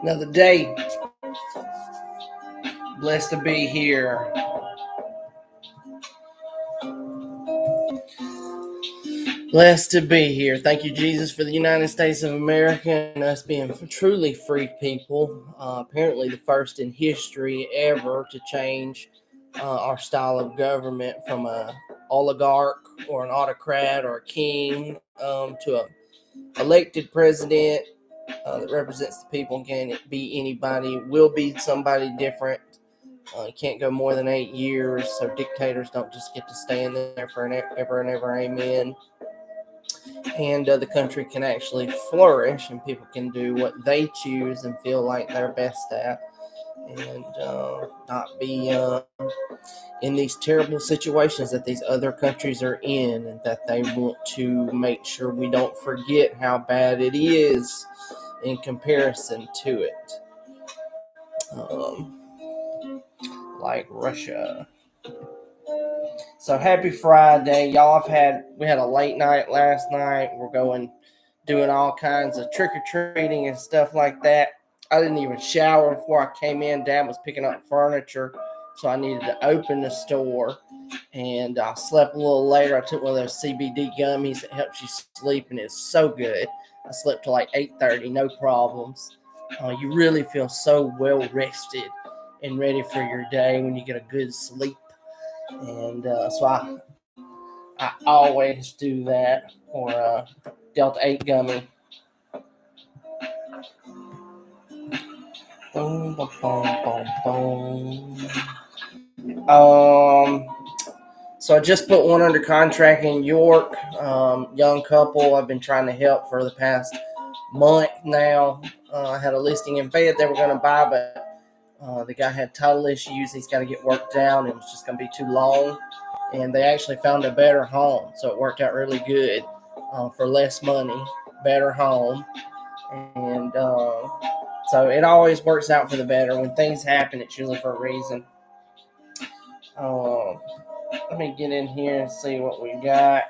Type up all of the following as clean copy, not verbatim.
Another day. Blessed to be here. Blessed to be here. Thank you, Jesus, for the United States of America and us being truly free people. Apparently, the first in history ever to change our style of government from a oligarch or an autocrat or a king to a elected president that represents the people. Can it be anybody? Will be somebody different. You can't go more than 8 years, so dictators don't just get to stay in there for ever and ever. Amen. And the country can actually flourish, and people can do what they choose and feel like they're best at, and not be in these terrible situations that these other countries are in, and that they want to make sure we don't forget how bad it is in comparison to it. Like Russia. So happy Friday, y'all. We had a late night last night. We're doing all kinds of trick or treating and stuff like that. I didn't even shower before I came in. Dad was picking up furniture, so I needed to open the store. And I slept a little later. I took one of those CBD gummies that helps you sleep, and it's so good. I slept till like 8:30, no problems. You really feel so well rested and ready for your day when you get a good sleep. And so I always do that, or Delta 8 gummy. Boom, boom, boom, boom, boom. So I just put one under contract in York. Young couple I've been trying to help for the past month now. I had a listing in Fayette they were going to buy, but the guy had title issues. He's got to get worked out. It was just going to be too long. And they actually found a better home. So it worked out really good for less money, better home. And so it always works out for the better. When things happen, it's usually for a reason. Let me get in here and see what we got.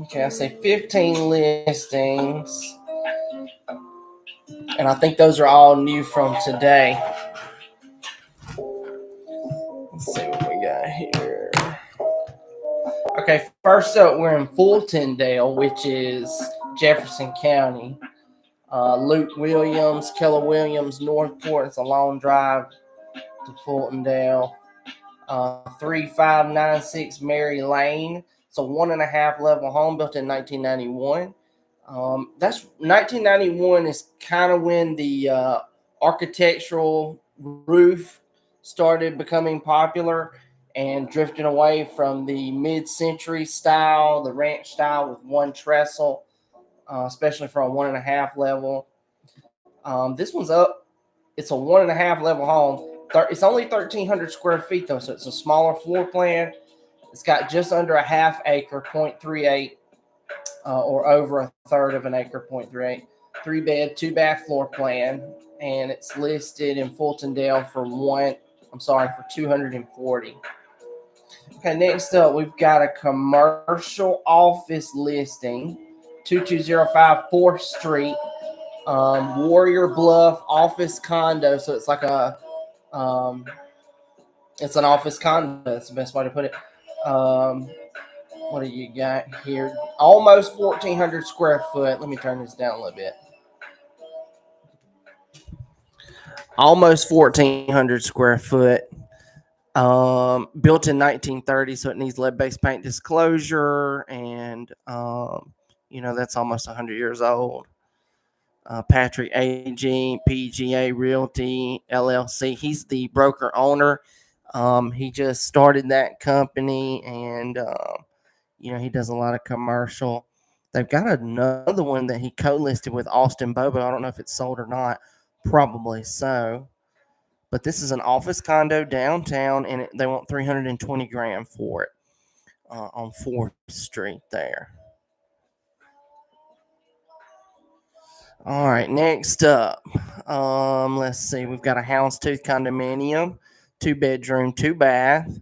Okay, I say 15 listings. And I think those are all new from today. Let's see what we got here. Okay, first up, we're in Fultondale, which is Jefferson County. Luke Williams, Keller Williams, Northport. It's a long drive to Fultondale. 3596 Mary Lane. It's a 1.5 level home built in 1991. That's 1991 is kind of when the architectural roof started becoming popular and drifting away from the mid-century style, the ranch style with one trestle, especially for a 1.5 level. This one's up. It's a 1.5 level home. It's only 1,300 square feet though, so it's a smaller floor plan. It's got just under a half acre, 0.38, or over a third of an acre, 0.38. 3-bed, 2-bath floor plan, and it's listed in Fultondale for 240. Okay, next up we've got a commercial office listing, 2205 4th Street, Warrior Bluff office condo. So it's like it's an office condo. That's the best way to put it. What do you got here? Almost 1,400 square foot. Let me turn this down a little bit. Almost 1,400 square foot. Built in 1930, so it needs lead-based paint disclosure, and that's almost 100 years old. Patrick AG, PGA Realty LLC. He's the broker owner. He just started that company, and he does a lot of commercial. They've got another one that he co-listed with Austin Bobo. I don't know if it's sold or not. Probably so. But this is an office condo downtown, and they want $320,000 for it on 4th Street there. All right, next up, let's see. We've got a houndstooth condominium, 2-bedroom, 2-bath,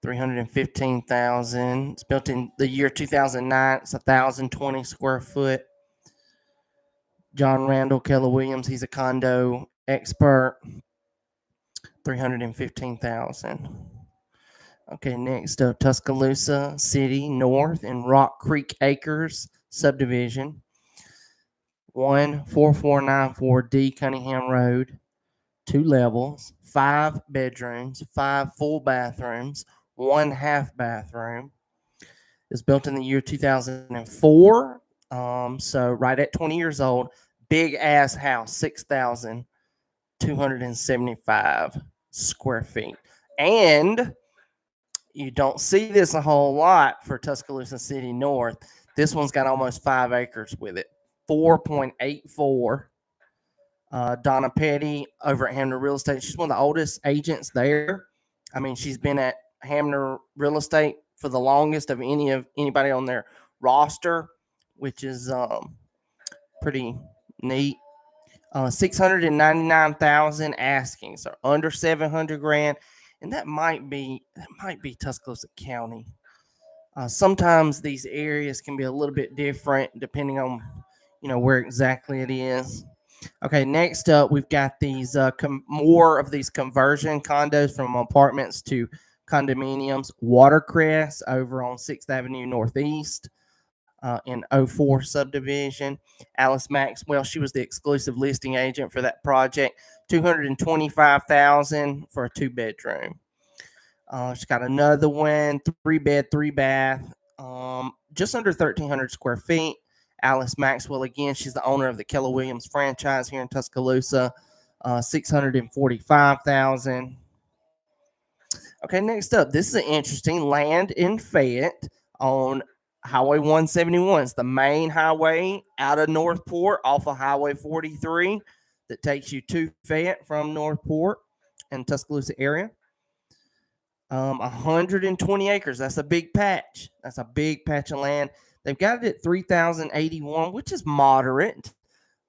315,000. It's built in the year 2009. It's 1,020 square foot. John Randall Keller Williams, he's a condo expert. 315,000. Okay, next up, Tuscaloosa City North and Rock Creek Acres subdivision. 14494D Cunningham Road. 2 levels, 5 bedrooms, 5 full bathrooms, 1 half bathroom. It's built in the year 2004. So right at 20 years old. Big ass house, 6,275 square feet. And you don't see this a whole lot for Tuscaloosa City North. This one's got almost 5 acres with it. 4.84. Donna Petty over at Hamner Real Estate. She's one of the oldest agents there. I mean, she's been at Hamner Real Estate for the longest of anybody on their roster, which is pretty neat. 699,000 asking, so under 700 grand, and that might be Tuscaloosa County. Sometimes these areas can be a little bit different depending on where exactly it is. Okay, next up, we've got these more of these conversion condos from apartments to condominiums. Watercress over on 6th Avenue Northeast in 04 subdivision. Alice Maxwell, she was the exclusive listing agent for that project. 225,000 for a 2-bedroom. She's got another one, 3-bed, 3-bath, just under 1,300 square feet. Alice Maxwell, again, she's the owner of the Keller Williams franchise here in Tuscaloosa. 645,000. Okay, next up, this is an interesting land in Fayette on Highway 171. It's the main highway out of Northport off of Highway 43 that takes you to Fayette from Northport and Tuscaloosa area. 120 acres. That's a big patch. That's a big patch of land. They've got it at 3,081, which is moderate.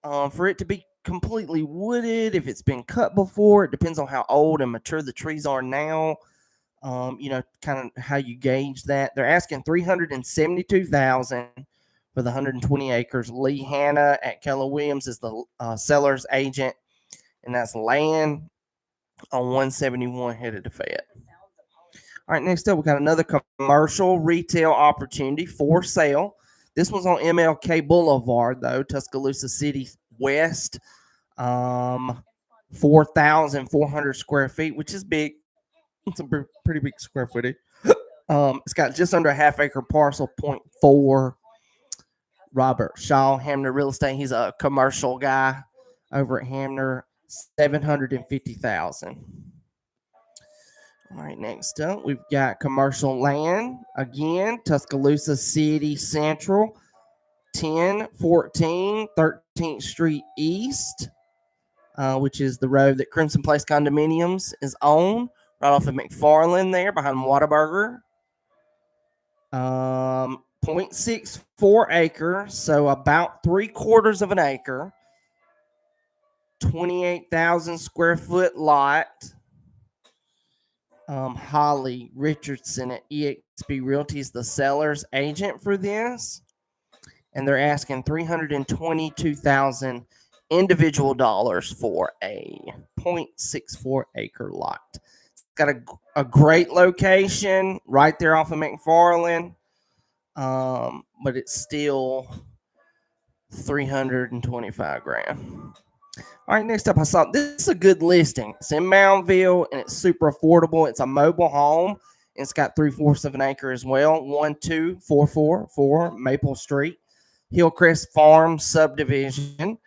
For it to be completely wooded, if it's been cut before, it depends on how old and mature the trees are now. Kind of how you gauge that. They're asking 372,000 for the 120 acres. Lee Hanna at Keller Williams is the seller's agent, and that's land on 171 headed to Fayette. All right, next up, we got another commercial retail opportunity for sale. This one's on MLK Boulevard, though, Tuscaloosa City West. 4,400 square feet, which is big. It's a pretty big square footage. It's got just under a half-acre parcel, 0.4. Robert Shaw, Hamner Real Estate. He's a commercial guy over at Hamner. 750,000. All right, next up, we've got commercial land. Again, Tuscaloosa City Central, 1014 13th Street East, which is the road that Crimson Place Condominiums is on, right off of McFarland there behind Whataburger. 0.64 acres, so about 3/4 of an acre. 28,000 square foot lot. Holly Richardson at eXp Realty is the seller's agent for this, and they're asking 322,000 individual dollars for a 0.64 acre lot. It's got a great location right there off of McFarland, but it's still 325 grand. All right, next up, I saw this is a good listing. It's in Moundville, and it's super affordable. It's a mobile home. It's got 3/4 of an acre as well. 12444 Maple Street, Hillcrest Farm subdivision.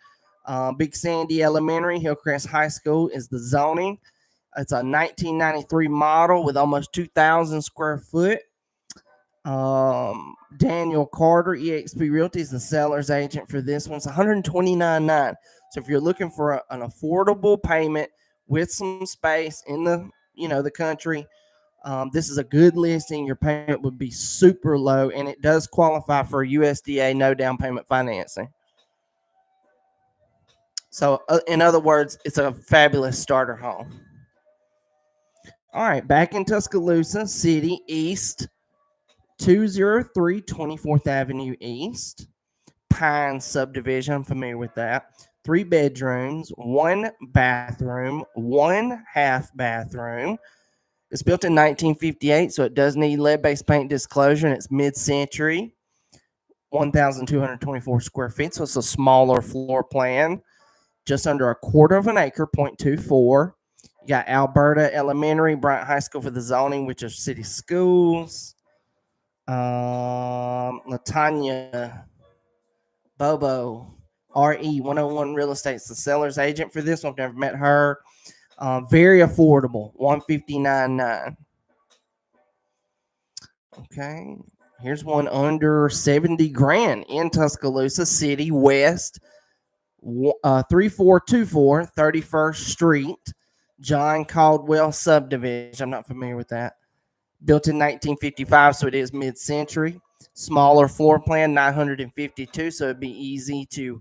Big Sandy Elementary, Hillcrest High School is the zoning. It's a 1993 model with almost 2,000 square foot. Daniel Carter, eXp Realty, is the seller's agent for this one. It's $129,900. So if you're looking for an affordable payment with some space in the country, this is a good listing. Your payment would be super low, and it does qualify for USDA no down payment financing. So, in other words, it's a fabulous starter home. All right, back in Tuscaloosa City East, 203 24th Avenue East, Pine subdivision. I'm familiar with that. 3 bedrooms, 1 bathroom, 1 half bathroom. It's built in 1958, so it does need lead-based paint disclosure, and it's mid-century. 1,224 square feet, so it's a smaller floor plan. Just under a quarter of an acre, 0.24. You got Alberta Elementary, Bryant High School for the zoning, which are city schools. Latanya Bobo, RE 101 Real Estate's the seller's agent for this one. I've never met her. Very affordable, $159,900. Okay, here's one under 70 grand in Tuscaloosa City West, 3424 31st Street, John Caldwell subdivision. I'm not familiar with that. Built in 1955, so it is mid-century. Smaller floor plan, 952, so it'd be easy to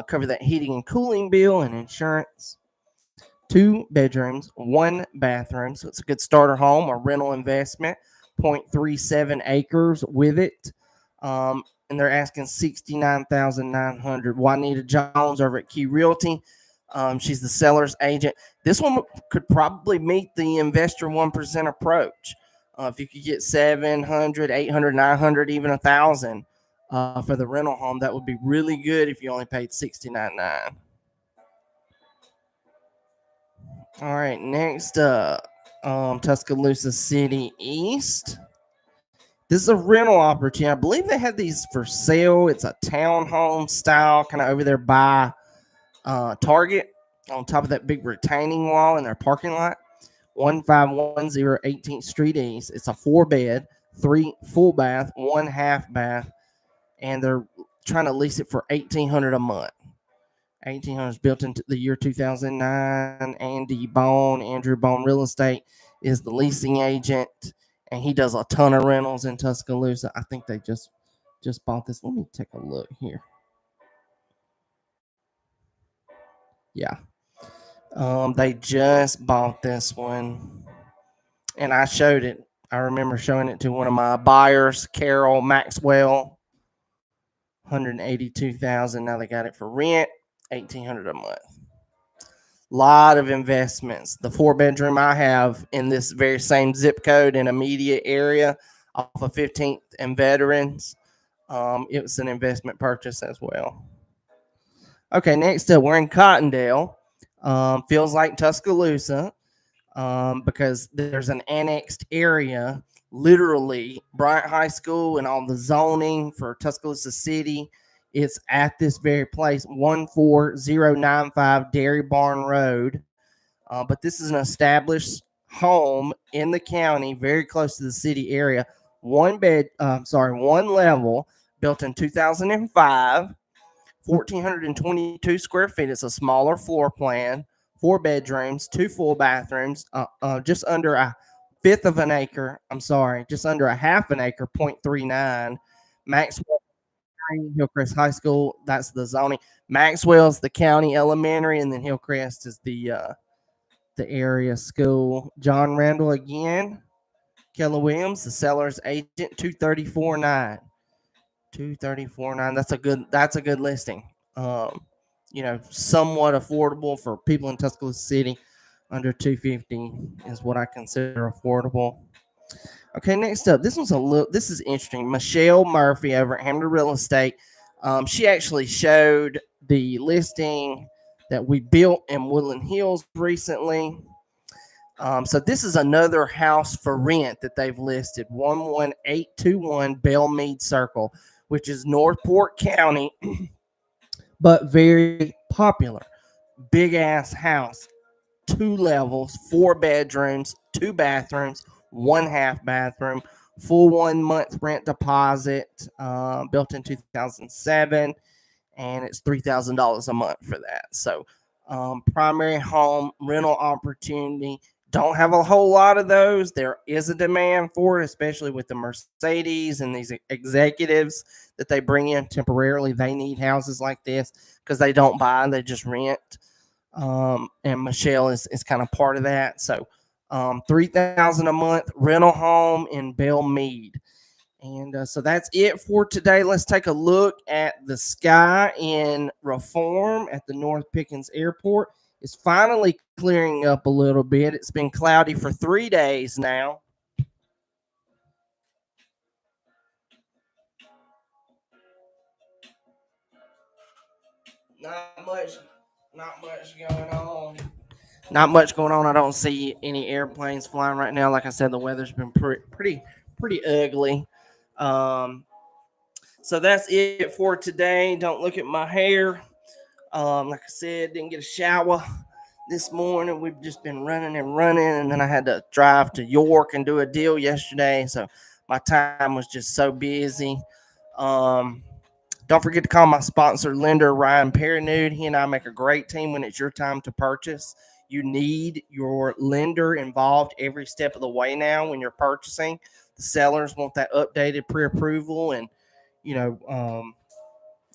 cover that heating and cooling bill and insurance. 2 bedrooms, 1 bathroom, so it's a good starter home or rental investment. 0.37 acres with it, and they're asking $69,900. Juanita Jones over at Key Realty. She's the seller's agent. This one could probably meet the investor 1% approach. If you could get 700, 800, 900, even 1,000 for the rental home, that would be really good if you only paid $69,900. All right, next up, Tuscaloosa City East. This is a rental opportunity. I believe they had these for sale. It's a townhome style, kind of over there by Target, on top of that big retaining wall in their parking lot. 1510 18th Street East. It's a 4-bed, 3 full bath, 1 half bath, and they're trying to lease it for $1,800 a month. 1,800 is built into the year 2009. Andrew Bone Real Estate is the leasing agent, and he does a ton of rentals in Tuscaloosa. I think they just bought this. Let me take a look here. Yeah. They just bought this one, and I showed it. I remember showing it to one of my buyers, Carol Maxwell. $182,000. Now they got it for rent, $1,800 a month. Lot of investments. The 4-bedroom I have in this very same zip code in immediate area off of 15th and Veterans. It was an investment purchase as well. Okay, next up, we're in Cottondale. Feels like Tuscaloosa because there's an annexed area, literally Bryant High School and all the zoning for Tuscaloosa City. It's at this very place, 14095 Dairy Barn Road. But this is an established home in the county, very close to the city area. One level, built in 2005. 1,422 square feet. It's a smaller floor plan, 4 bedrooms, 2 full bathrooms, just under a fifth of an acre. Just under a half an acre, 0.39. Maxwell Hillcrest High School, that's the zoning. Maxwell's the county elementary, and then Hillcrest is the area school. John Randall again. Keller Williams, the seller's agent, 234.9. 234.9. That's a good listing. Somewhat affordable for people in Tuscaloosa City. Under 250 is what I consider affordable. Okay, next up, this is interesting. Michelle Murphy over at Hamner Real Estate. She actually showed the listing that we built in Woodland Hills recently. So this is another house for rent that they've listed, 11821 Belmead Circle, which is Northport County, but very popular. Big ass house, 2 levels, 4 bedrooms, 2 bathrooms, 1 half bathroom, full 1 month rent deposit, built in 2007, and it's $3,000 a month for that. So primary home rental opportunity, Don't have a whole lot of those. There is a demand for it, especially with the Mercedes and these executives that they bring in temporarily. They need houses like this because they don't buy, they just rent. And Michelle is kind of part of that. So, 3,000 a month rental home in Belle Meade. And so that's it for today. Let's take a look at the sky in Reform at the North Pickens Airport. It's finally clearing up a little bit. It's been cloudy for 3 days now. Not much, not much going on. Not much going on. I don't see any airplanes flying right now. Like I said, the weather's been pretty ugly. Um, so that's it for today. Don't look at my hair. Like I said, didn't get a shower this morning. We've just been running and running, and then I had to drive to York and do a deal yesterday. So my time was just so busy. Um, don't forget to call my sponsor, lender Ryan Perrenoud. He and I make a great team when it's your time to purchase. You need your lender involved every step of the way now when you're purchasing. The sellers want that updated pre-approval, and you know,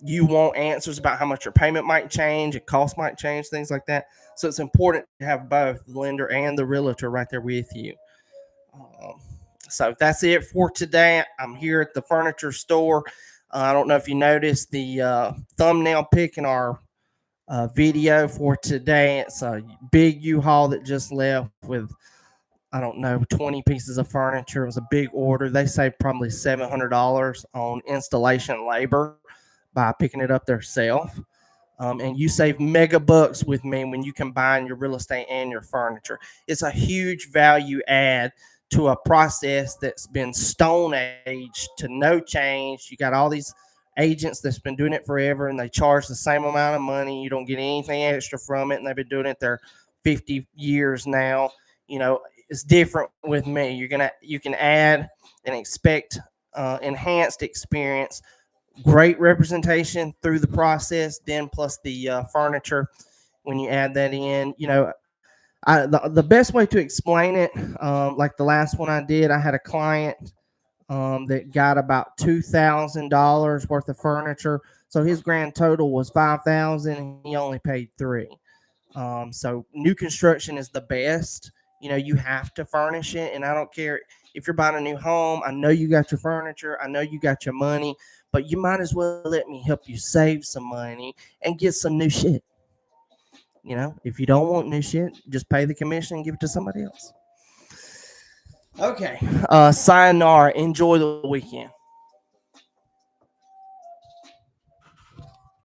you want answers about how much your payment might change, your cost might change, things like that. So it's important to have both the lender and the realtor right there with you. Um, so that's it for today. I'm here at the furniture store. I don't know if you noticed the thumbnail pic in our video for today. It's a big U-Haul that just left with, I don't know, 20 pieces of furniture. It was a big order. They saved probably $700 on installation labor by picking it up themselves. And you save mega bucks with me when you combine your real estate and your furniture. It's a huge value add to a process that's been stone age to no change. You got all these agents that's been doing it forever and they charge the same amount of money. You don't get anything extra from it, and they've been doing it there 50 years now. You know, it's different with me. You can add and expect enhanced experience, great representation through the process, then plus the furniture when you add that in. You know, the best way to explain it, like the last one I did, I had a client that got about $2,000 worth of furniture, so his grand total was 5,000, and he only paid three. So new construction is the best. You know, you have to furnish it, and I don't care if you're buying a new home. I know you got your furniture, I know you got your money, but you might as well let me help you save some money and get some new shit. You know, if you don't want new shit, just pay the commission and give it to somebody else. Okay. Sayonara. Enjoy the weekend.